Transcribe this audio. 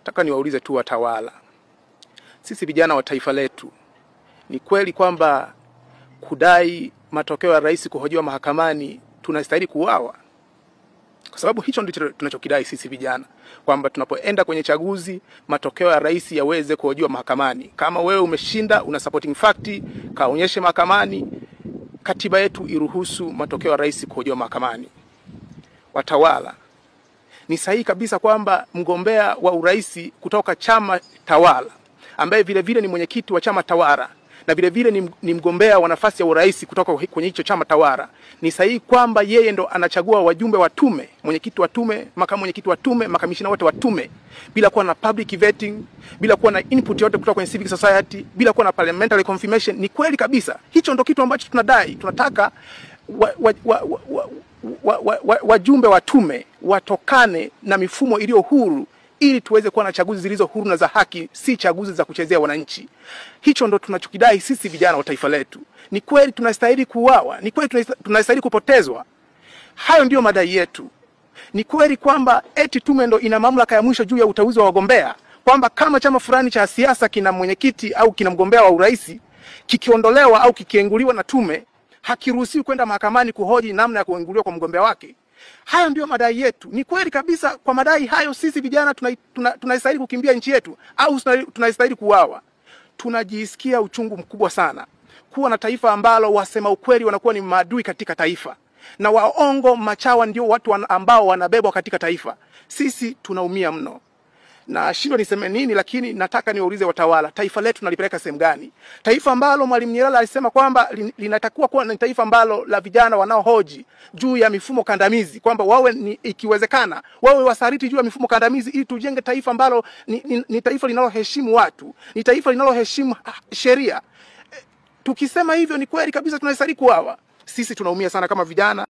Nataka niwaulize tu watawala, sisi vijana wa taifa letu, ni kweli kwamba kudai matokeo ya rais kuhojiwa mahakamani tunastahili kuuawa? Kwa sababu hicho ndicho tunachokidai sisi vijana, kwamba tunapoenda kwenye chaguzi matokeo ya rais yaweze kuhojiwa mahakamani. Kama wewe umeshinda, una supporting fact, kaonyeshe mahakamani. Katiba yetu iruhusu matokeo ya rais kuhojiwa mahakamani. Watawala, ni sahihi kabisa kwamba mgombea wa urais kutoka chama tawala, ambaye vile vile ni mwenyekiti wa chama tawala, na vile vile ni mgombea wa nafasi ya urais kutoka kwenye hicho chama tawala, ni sahihi kwamba yeye ndo anachagua wajumbe wa tume, mwenyekiti wa tume, makamu mwenyekiti wa tume, makamishina wote wa tume, bila kuwa na public vetting, bila kuwa na input yote kutoka kwenye civic society, bila kuwa na parliamentary confirmation. Ni kweli kabisa, hicho ndo kitu ambacho tunadai. Tunataka wajumbe wa tume watokane na mifumo iliyo huru, ili tuweze kuwa na chaguzi zilizo huru na za haki, si chaguzi za kuchezea wananchi. Hicho ndo tunachokidai sisi vijana wa taifa letu. Ni kweli tunastahili kuuawa? Ni kweli tunastahili kupotezwa? Hayo ndio madai yetu. Ni kweli kwamba eti tume ndo ina mamlaka ya mwisho juu ya uteuzi wa wagombea, kwamba kama chama fulani cha siasa kina mwenyekiti au kina mgombea wa urais, kikiondolewa au kikienguliwa na tume, hakiruhusiwi kwenda mahakamani kuhoji namna ya kuenguliwa kwa mgombea wake? Hayo ndio madai yetu. Ni kweli kabisa kwa madai hayo sisi vijana tunastahili kukimbia nchi yetu au tunastahili kuuawa? Tunajisikia uchungu mkubwa sana kuwa na taifa ambalo wasema ukweli wanakuwa ni maadui katika taifa, na waongo machawa ndio watu ambao wanabebwa katika taifa. Sisi tunaumia mno. Na shindo niseme nini, lakini nataka niwaulize watawala, taifa letu tunalipeleka sehemu gani? Taifa ambalo Mwalimu Nyerere alisema kwamba linatakiwa kuwa ni taifa ambalo la vijana wanaohoji juu ya mifumo kandamizi, kwamba wawe ikiwezekana wawe wasariti juu ya mifumo kandamizi, ili tujenge taifa ambalo ni taifa linaloheshimu watu, ni taifa linaloheshimu sheria. Tukisema hivyo, ni kweli kabisa tunastahili kuuawa. Sisi tunaumia sana kama vijana.